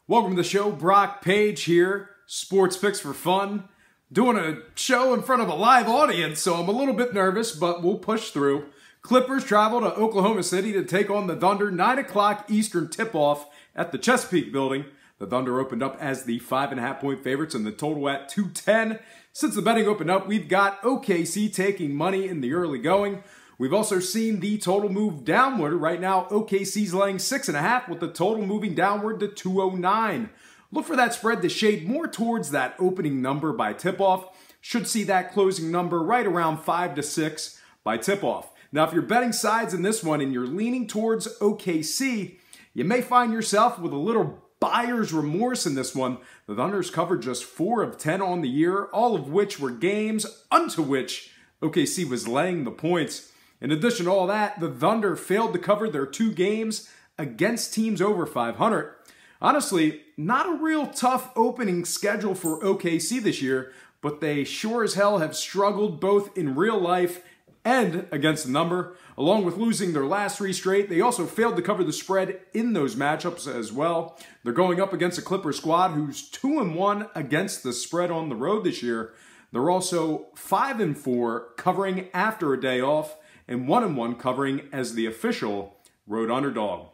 Welcome to the show. Brock Page here. Sports picks for fun. Doing a show in front of a live audience, so I'm a little bit nervous, but we'll push through. Clippers travel to Oklahoma City to take on the Thunder. 9 o'clock Eastern tip-off at the Chesapeake Building. The Thunder opened up as the 5.5-point favorites and the total at 210. Since the betting opened up, we've got OKC taking money in the early going. We've also seen the total move downward. Right now, OKC's laying 6.5 with the total moving downward to 209. Look for that spread to shade more towards that opening number by tip-off. Should see that closing number right around 5 to 6 by tip-off. Now, if you're betting sides in this one and you're leaning towards OKC, you may find yourself with a little buyer's remorse in this one. The Thunder's covered just 4 of 10 on the year, all of which were games unto which OKC was laying the points. In addition to all that, the Thunder failed to cover their 2 games against teams over 500. Honestly, not a real tough opening schedule for OKC this year, but they sure as hell have struggled both in real life and against the number. Along with losing their last 3 straight, they also failed to cover the spread in those matchups as well. They're going up against a Clippers squad who's 2-1 against the spread on the road this year. They're also 5-4 covering after a day off, and 1-1 covering as the official road underdog.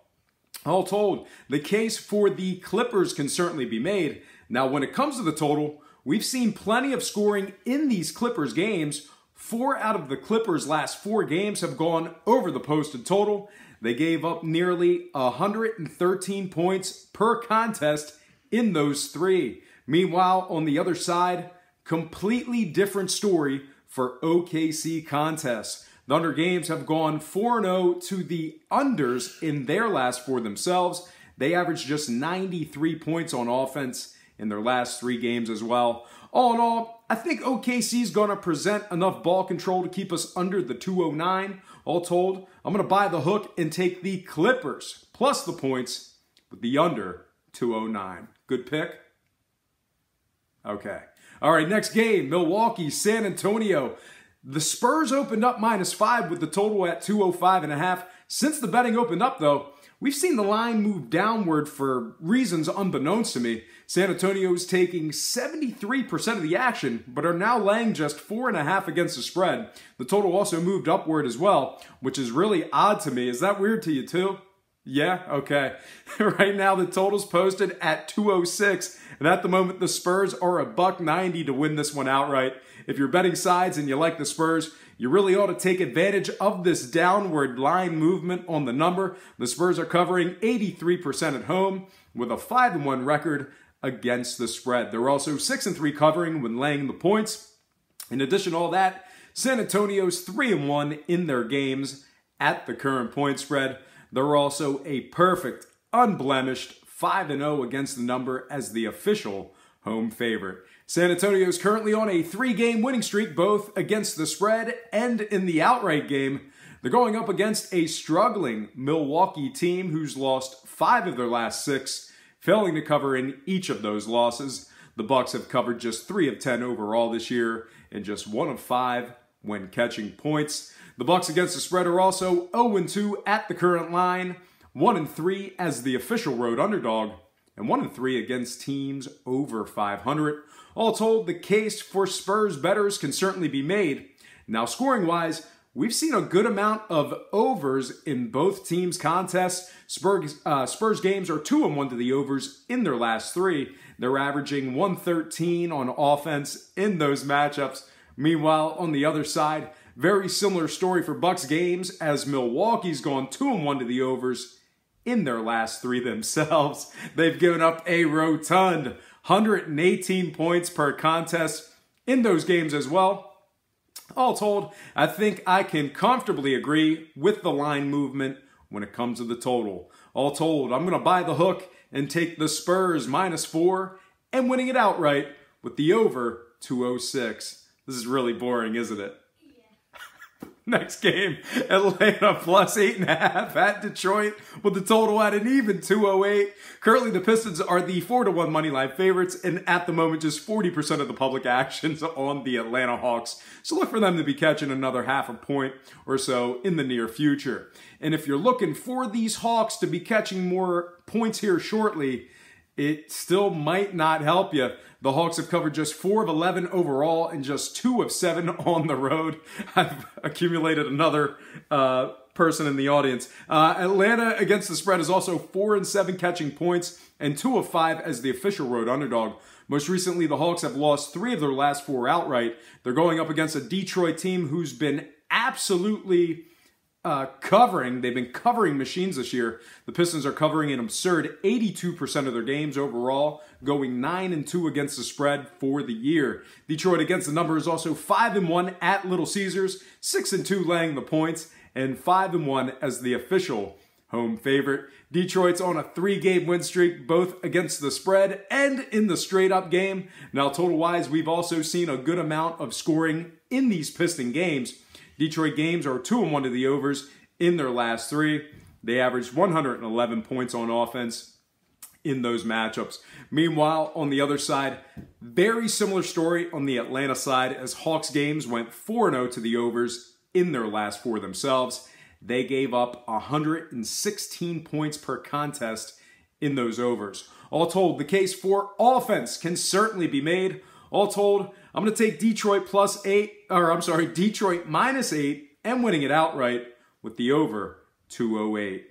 All told, the case for the Clippers can certainly be made. Now, when it comes to the total, we've seen plenty of scoring in these Clippers games. 4 out of the Clippers' last 4 games have gone over the posted total. They gave up nearly 113 points per contest in those 3. Meanwhile, on the other side, completely different story for OKC contests. Thunder games have gone 4-0 to the unders in their last 4 themselves. They averaged just 93 points on offense in their last 3 games as well. All in all, I think OKC's going to present enough ball control to keep us under the 209. All told, I'm going to buy the hook and take the Clippers plus the points with the under 209. Good pick? Okay. All right, next game, Milwaukee, San Antonio. The Spurs opened up -5 with the total at 205.5. Since the betting opened up, though, we've seen the line move downward for reasons unbeknownst to me. San Antonio's taking 73% of the action, but are now laying just 4.5 against the spread. The total also moved upward as well, which is really odd to me. Is that weird to you too? Yeah? Okay. Right now, the total's posted at 206, and at the moment, the Spurs are $1.90 to win this one outright. If you're betting sides and you like the Spurs, you really ought to take advantage of this downward line movement on the number. The Spurs are covering 83% at home with a 5-1 record against the spread. They're also 6-3 covering when laying the points. In addition to all that, San Antonio's 3-1 in their games at the current point spread. They're also a perfect, unblemished 5-0 against the number as the official home favorite. San Antonio is currently on a 3-game winning streak, both against the spread and in the outright game. They're going up against a struggling Milwaukee team who's lost 5 of their last 6, failing to cover in each of those losses. The Bucks have covered just 3 of 10 overall this year and just 1 of 5 when catching points. The Bucks against the spread are also 0-2 at the current line, 1-3 as the official road underdog, and 1-3 against teams over 500. All told, the case for Spurs bettors can certainly be made. Now, scoring-wise, we've seen a good amount of overs in both teams' contests. Spurs games are 2-1 to the overs in their last 3. They're averaging 113 on offense in those matchups. Meanwhile, on the other side, very similar story for Bucks games as Milwaukee's gone 2-1 to the overs in their last 3 themselves. They've given up a rotund 118 points per contest in those games as well. All told, I think I can comfortably agree with the line movement when it comes to the total. All told, I'm going to buy the hook and take the Spurs -4 and winning it outright with the over 206. This is really boring, isn't it? Next game, Atlanta plus 8.5 at Detroit with the total at an even 208. Currently, the Pistons are the 4-1 moneyline favorites, and at the moment, just 40% of the public action's on the Atlanta Hawks. So look for them to be catching another half a point or so in the near future. And if you're looking for these Hawks to be catching more points here shortly, it still might not help you. The Hawks have covered just 4 of 11 overall and just 2 of 7 on the road. I've accumulated another person in the audience. Atlanta against the spread is also 4 and 7 catching points and 2 of 5 as the official road underdog. Most recently, the Hawks have lost 3 of their last 4 outright. They're going up against a Detroit team who's been absolutely covering. They've been covering machines this year. The Pistons are covering an absurd 82% of their games overall, going 9 and 2 against the spread for the year. Detroit against the number is also 5 and 1 at Little Caesars, 6 and 2 laying the points, and 5 and 1 as the official home favorite. Detroit's on a 3-game win streak, both against the spread and in the straight-up game. Now, total-wise, we've also seen a good amount of scoring in these Piston games. Detroit games are 2 and 1 to the overs in their last 3. They averaged 111 points on offense in those matchups. Meanwhile, on the other side, very similar story on the Atlanta side, as Hawks games went 4-0 to the overs in their last 4 themselves. They gave up 116 points per contest in those overs. All told, the case for offense can certainly be made. All told, I'm going to take Detroit Detroit minus 8 and winning it outright with the over 208.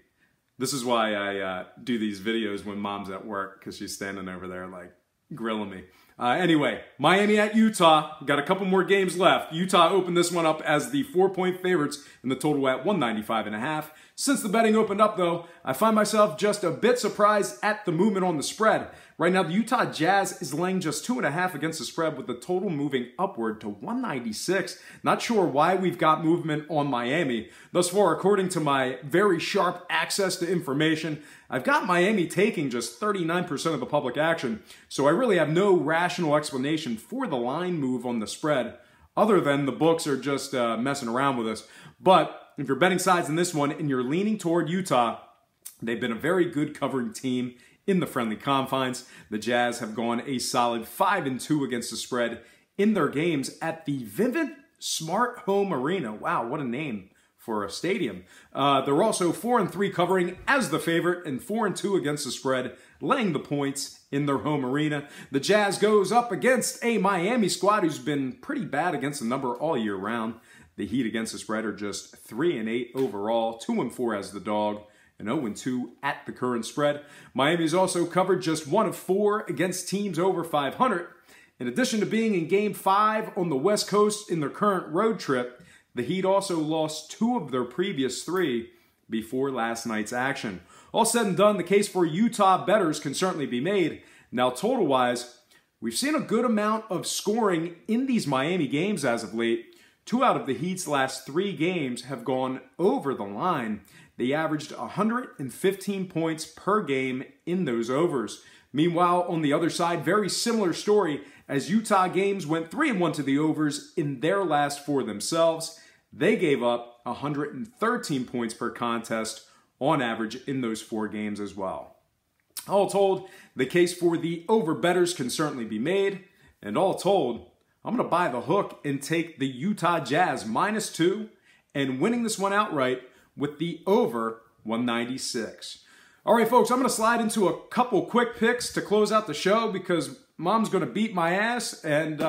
This is why I do these videos when Mom's at work, because she's standing over there like grilling me. Anyway, Miami at Utah. Got a couple more games left. Utah opened this one up as the 4-point favorites and the total at 195.5. Since the betting opened up, though, I find myself just a bit surprised at the movement on the spread. Right now, the Utah Jazz is laying just 2.5 against the spread with the total moving upward to 196. Not sure why we've got movement on Miami. Thus far, according to my very sharp access to information, I've got Miami taking just 39% of the public action, so I really have no rational explanation for the line move on the spread, other than the books are just messing around with us. But if you're betting sides in this one and you're leaning toward Utah, they've been a very good covering team in the friendly confines. The Jazz have gone a solid 5 and 2 against the spread in their games at the Vivint Smart Home Arena. Wow, what a name for a stadium. They're also 4 and 3 covering as the favorite and 4 and 2 against the spread, laying the points in their home arena. The Jazz goes up against a Miami squad who's been pretty bad against the number all year round. The Heat against the spread are just 3 and 8 overall, 2 and 4 as the dog, and 0 and 2 at the current spread. Miami's also covered just 1 of 4 against teams over 500. In addition to being in Game 5 on the West Coast in their current road trip, the Heat also lost 2 of their previous 3 before last night's action. All said and done, the case for Utah bettors can certainly be made. Now, total-wise, we've seen a good amount of scoring in these Miami games as of late. 2 out of the Heat's last 3 games have gone over the line. They averaged 115 points per game in those overs. Meanwhile, on the other side, very similar story, as Utah games went 3 and 1 to the overs in their last 4 themselves. They gave up 113 points per contest on average in those 4 games as well. All told, the case for the over bettors can certainly be made. And all told, I'm going to buy the hook and take the Utah Jazz minus 2 and winning this one outright with the over 196. All right, folks, I'm going to slide into a couple quick picks to close out the show because Mom's going to beat my ass, and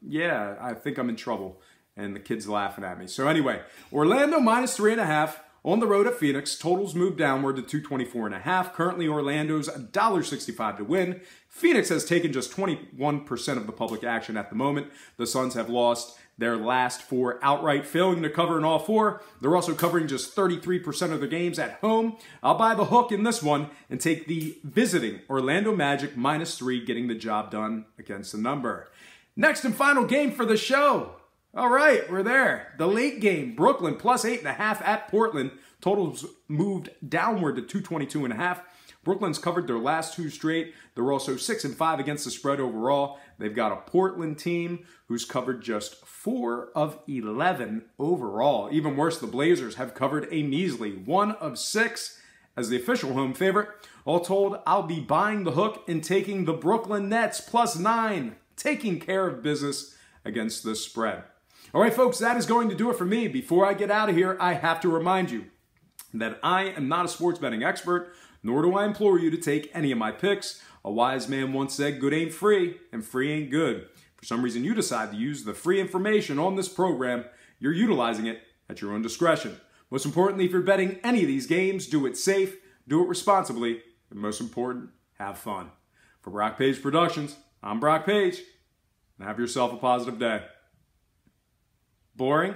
yeah, I think I'm in trouble, and the kid's laughing at me. So anyway, Orlando minus 3.5 on the road at Phoenix. Totals moved downward to 224.5. Currently, Orlando's $1.65 to win. Phoenix has taken just 21% of the public action at the moment. The Suns have lost their last 4 outright, failing to cover in all 4. They're also covering just 33% of their games at home. I'll buy the hook in this one and take the visiting Orlando Magic minus 3, getting the job done against the number. Next and final game for the show. All right, we're there. The late game, Brooklyn plus 8.5 at Portland. Totals moved downward to 222.5. Brooklyn's covered their last 2 straight. They're also 6 and 5 against the spread overall. They've got a Portland team who's covered just 4 of 11 overall. Even worse, the Blazers have covered a measly 1 of 6 as the official home favorite. All told, I'll be buying the hook and taking the Brooklyn Nets plus 9, taking care of business against the spread. All right, folks, that is going to do it for me. Before I get out of here, I have to remind you that I am not a sports betting expert, nor do I implore you to take any of my picks. A wise man once said, good ain't free, and free ain't good. For some reason you decide to use the free information on this program, you're utilizing it at your own discretion. Most importantly, if you're betting any of these games, do it safe, do it responsibly, and most important, have fun. For Brock Page Productions, I'm Brock Page, and have yourself a positive day. Boring?